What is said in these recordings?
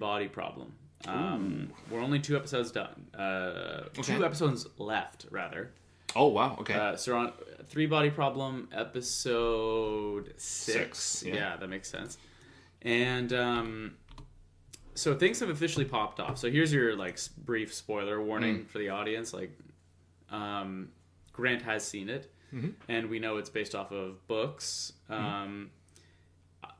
Body Problem. We're only 2 episodes done. Okay. 2 episodes left, rather. Oh, wow. Okay. So we're on 3 Body Problem, episode 6. 6, yeah. Yeah, that makes sense. And so things have officially popped off. So here's your like brief spoiler warning for the audience. Like, Grant has seen it, and we know it's based off of books.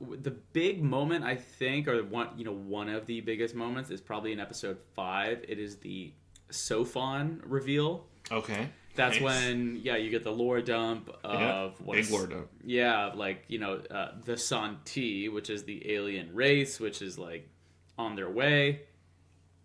The big moment, I think, or one of the biggest moments is probably in episode 5. It is the Sophon reveal. Okay. That's Nice. when, you get the lore dump of big lore dump. Yeah, like, the Santi, which is the alien race, which is, like, on their way,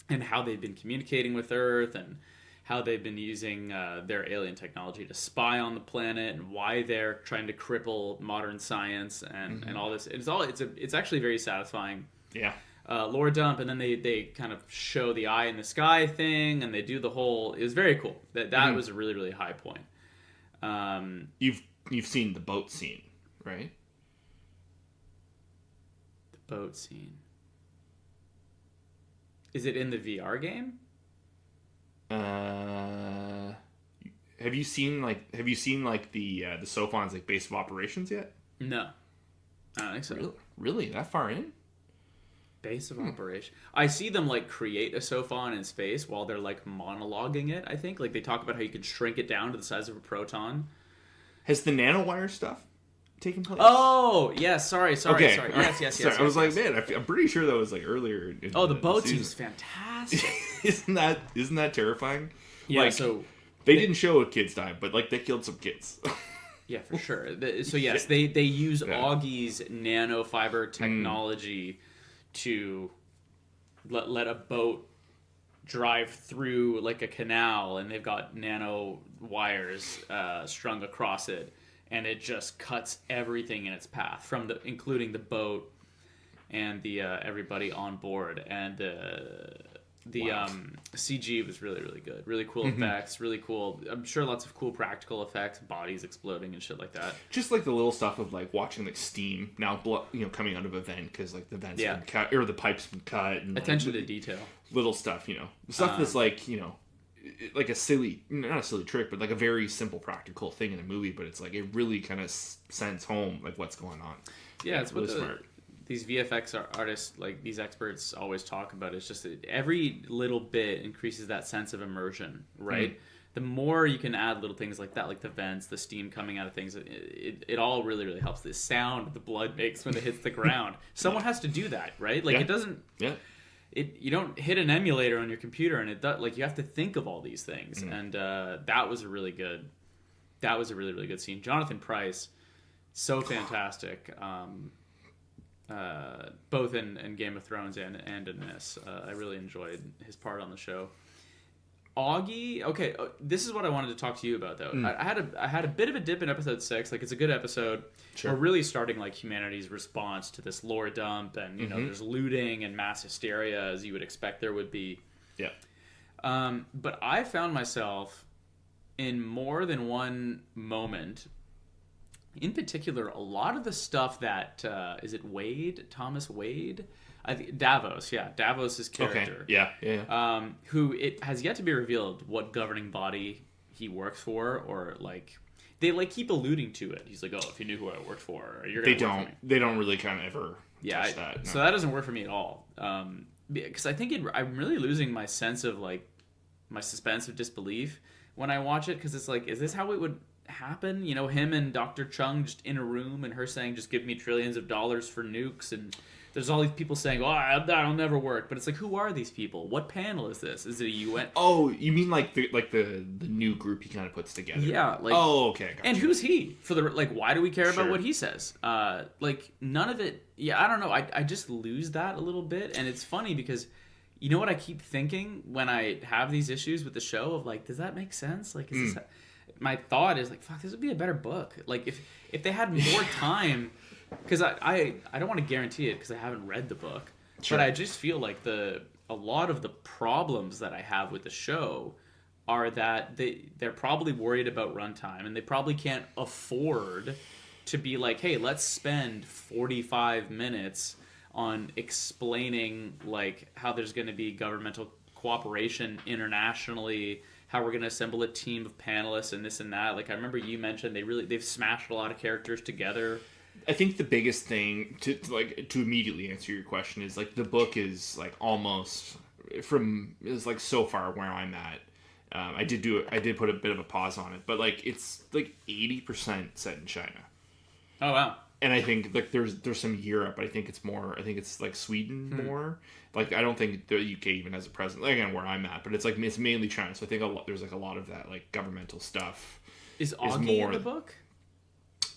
and how they've been communicating with Earth, and how they've been using their alien technology to spy on the planet, and why they're trying to cripple modern science, and all this. It's actually very satisfying. Yeah. Lore dump, and then they kind of show the eye in the sky thing, and they do the whole. It was very cool. That was a really, really high point. You've seen the boat scene, right? The boat scene. Is it in the VR game? Have you seen the Sophon's like base of operations yet? No, I don't think so. Really? That far in? Base of operation. I see them like create a Sophon in space while they're like monologuing it. I think like they talk about how you can shrink it down to the size of a proton. Has the nanowire stuff taken place? Oh yeah, sorry. Okay. Sorry. Yes. Sorry, I was like, man, I'm pretty sure that was like earlier. The boat season. seems fantastic. Isn't that terrifying? Yeah. Like, So they didn't show a kids die, but like they killed some kids. yeah, for sure. So yes, they use Yeah. Augie's nanofiber technology to let a boat drive through like a canal, and they've got nano wires strung across it, and it just cuts everything in its path, including the boat and the everybody on board. And the CG was really, really good. Really cool effects. Really cool. I'm sure lots of cool practical effects, bodies exploding and shit like that. Just like the little stuff of like watching like steam now, coming out of a vent because like the vent's been cut or the pipe's been cut. And Attention to detail. Little stuff, stuff that's like like a silly, not a silly trick, but like a very simple practical thing in a movie. But it's like it really kind of sends home like what's going on. Yeah, it's really what smart. These VFX artists, like these experts, always talk about. It's just that every little bit increases that sense of immersion, right? The more you can add little things like that, like the vents, the steam coming out of things, it all really, really helps. The sound the blood makes when it hits the ground. Someone has to do that, right? Like it doesn't. Yeah. You don't hit an emulator on your computer, and it does, like you have to think of all these things, and that was a really good. That was a really, really good scene. Jonathan Pryce, so fantastic. Both in Game of Thrones and in this. I really enjoyed his part on the show. Augie, okay, this is what I wanted to talk to you about though. I had a bit of a dip in episode 6. Like it's a good episode. Sure. We're really starting like humanity's response to this lore dump, and there's looting and mass hysteria as you would expect there would be. Yeah. But I found myself in more than one moment. In particular, a lot of the stuff that is it Thomas Wade? I think Davos, Davos's character. Okay. Yeah. Who it has yet to be revealed what governing body he works for, or like they like keep alluding to it. He's like, oh, if you knew who I worked for, you're gonna. They don't really kind of ever. Touch that. No. So that doesn't work for me at all. Because I think I'm really losing my sense of like my suspense of disbelief when I watch it, because it's like, is this how it would happen? Him and Dr. Chung just in a room, and her saying, just give me trillions of dollars for nukes, and there's all these people saying, oh, that'll never work. But it's like, who are these people? What panel is this? Is it a UN? Oh, you mean like the new group he kind of puts together? Yeah. Like, oh, okay. Gotcha. And who's he? Why do we care about what he says? Like, none of it. Yeah, I don't know. I just lose that a little bit. And it's funny because, you know what I keep thinking when I have these issues with the show of like, does that make sense? Like, is this... My thought is like, fuck, this would be a better book. Like if they had more time, because I don't want to guarantee it because I haven't read the book, but I just feel like a lot of the problems that I have with the show are that they're probably worried about runtime, and they probably can't afford to be like, hey, let's spend 45 minutes on explaining like how there's going to be governmental cooperation internationally, how we're going to assemble a team of panelists and this and that. Like I remember you mentioned they've smashed a lot of characters together. I think the biggest thing to immediately answer your question is like the book is like almost is like so far where I'm at. I did put a bit of a pause on it, but like it's like 80% set in China. Oh wow. And I think like there's some Europe, but I think it's like Sweden more. Like I don't think the UK even has a presence. Like, again, where I'm at, but it's like it's mainly China. So I think there's like a lot of that like governmental stuff. Is Augie in the book?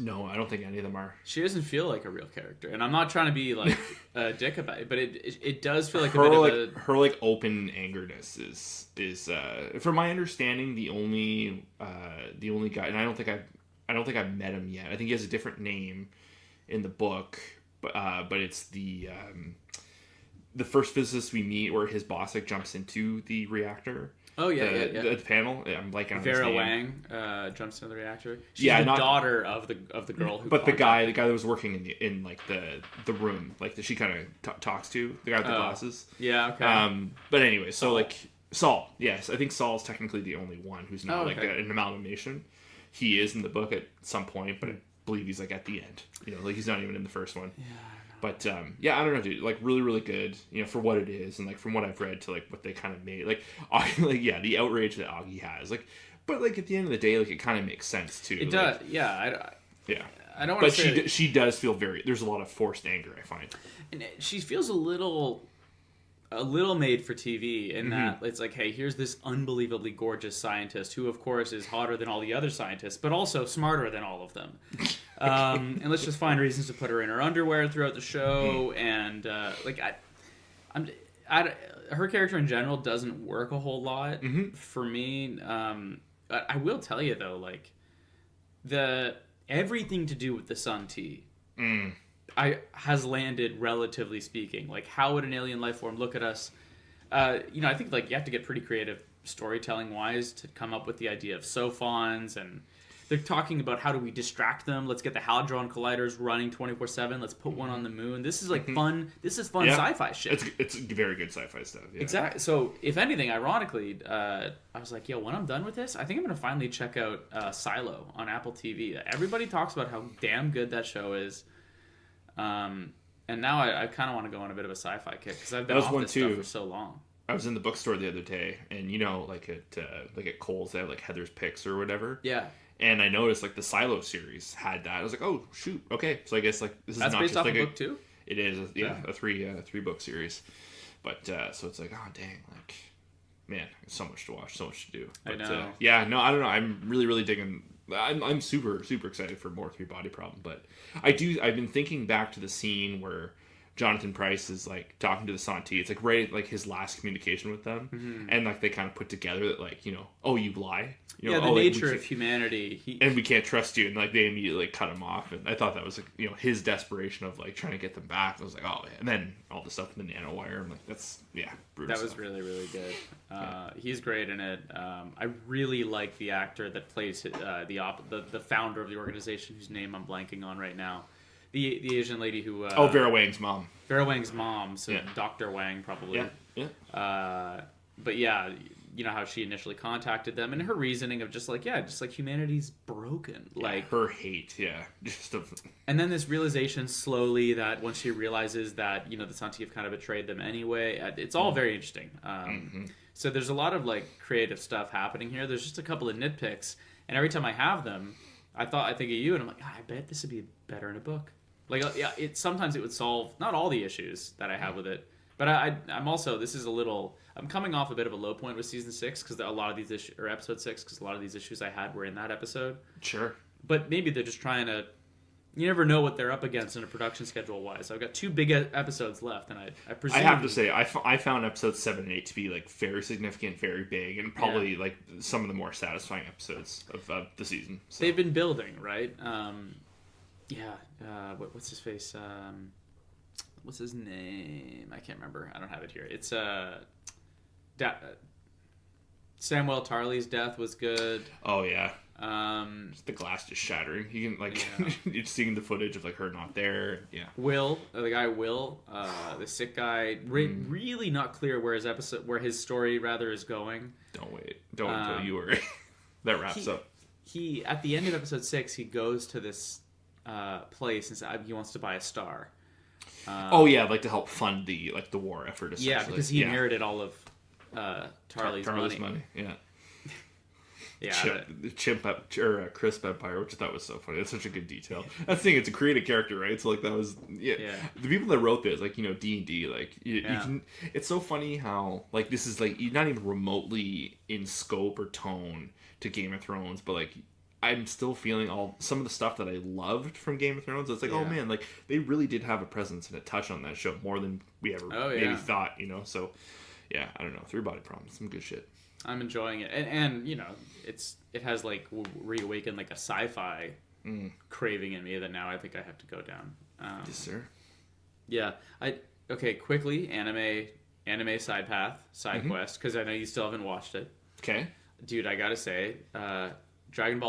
No, I don't think any of them are. She doesn't feel like a real character, and I'm not trying to be like a dick about it, but it does feel like her, a bit like, of a... her like open angerness is from my understanding the only guy, and I don't think I've met him yet. I think he has a different name in the book, but it's the first physicist we meet where his boss like jumps into the reactor. Oh yeah, the panel. I'm like on Vera his name. Wang jumps into the reactor. She's the daughter of the girl who. But the guy that was working in like the room, like that she kind of talks to, the guy with the glasses. Yeah. Okay. But anyway, so like Saul. Yes, I think Saul's technically the only one who's not like an amalgamation. He is in the book at some point, but I believe he's like at the end. You know, like he's not even in the first one. Yeah. But I don't know, dude. Like really, really good. You know, for what it is, and like from what I've read to like what they kind of made, like the outrage that Augie has, like, but like at the end of the day, like it kind of makes sense too. It like, does, yeah. I don't want but to say. But she does feel there's a lot of forced anger, I find. And she feels a little made for TV in that it's like, hey, here's this unbelievably gorgeous scientist who, of course, is hotter than all the other scientists, but also smarter than all of them. And let's just find reasons to put her in her underwear throughout the show. And her character in general doesn't work a whole lot for me. I will tell you though, like everything to do with the Sun T. Has landed, relatively speaking. Like, how would an alien life form look at us? I think like you have to get pretty creative storytelling wise to come up with the idea of sophons, and they're talking about how do we distract them. Let's get the hadron colliders running 24/7. Let's put one on the moon. This is like fun. This is fun sci-fi shit. It's very good sci-fi stuff. Yeah. Exactly. So, if anything, ironically, I was like, when I'm done with this, I think I'm gonna finally check out Silo on Apple TV. Everybody talks about how damn good that show is. And now I kind of want to go on a bit of a sci-fi kick because I've been off this stuff for so long. I was in the bookstore the other day, and like at Kohl's they have like Heather's Picks or whatever. Yeah. And I noticed like the Silo series had that. I was like, oh shoot, okay. So I guess like this is that's not based just off like a book too. It is, a three book series. But so it's like, oh dang, like man, so much to watch, so much to do. But, I know. I don't know. I'm really, really digging. I'm super, super excited for more Three Body Problem, but I've been thinking back to the scene where Jonathan Pryce is like talking to the Santi. It's like right like his last communication with them, and like they kind of put together that like oh you lie, the nature of humanity, and we can't trust you, and like they immediately like cut him off, and I thought that was like his desperation of like trying to get them back. I was like oh man. And then all the stuff in the nanowire, I'm like that's brutal that was stuff. really, really good. He's great in it. I really like the actor that plays the founder of the organization whose name I'm blanking on right now. The Asian lady who... Vera Wang's mom. Vera Wang's mom, so Dr. Wang probably. Yeah. But yeah, you know how she initially contacted them, and her reasoning of just like humanity's broken. Like her hate, And then this realization slowly that once she realizes that, the Santi have kind of betrayed them anyway, it's all very interesting. So there's a lot of like creative stuff happening here. There's just a couple of nitpicks, and every time I have them, I think of you, and I'm like, I bet this would be better in a book. Like, sometimes it would solve not all the issues that I have with it, but I'm also I'm coming off a bit of a low point with season 6 because a lot of these issues, or episode 6, because a lot of these issues I had were in that episode. Sure. But maybe they're just trying to. You never know what they're up against in a production schedule wise. I've got 2 big episodes left, and I presume. I have to say, I found episodes 7 and 8 to be like very significant, very big, and probably like some of the more satisfying episodes of the season. So. They've been building, right? What's his face? What's his name? I can't remember. I don't have it here. It's Samuel Tarly's death was good. Oh yeah. Just the glass just shattering. You can like you're seeing the footage of like her not there. Yeah. Will, the guy Will, the sick guy, really not clear where his story rather is going. Don't wait until you were that wraps up. He at the end of episode 6, he goes to this place and says he wants to buy a star. Like to help fund the war effort. Essentially. Yeah, because he inherited all of Tarly's money. Yeah. Yeah, Crisp Empire, which I thought was so funny. That's such a good detail. That's the thing; it's a creative character, right? So like that was the people that wrote this, like D&D, like you can. It's so funny how like this is like not even remotely in scope or tone to Game of Thrones, but like I'm still feeling some of the stuff that I loved from Game of Thrones. It's like oh man, like they really did have a presence and a touch on that show more than we ever maybe thought, So yeah, I don't know. 3 Body Problems, some good shit. I'm enjoying it, and it has like reawakened like a sci-fi craving in me that now I think I have to go down. Yes, sir. Yeah, quickly anime side quest, because I know you still haven't watched it. Okay, dude, I gotta say, Dragon Ball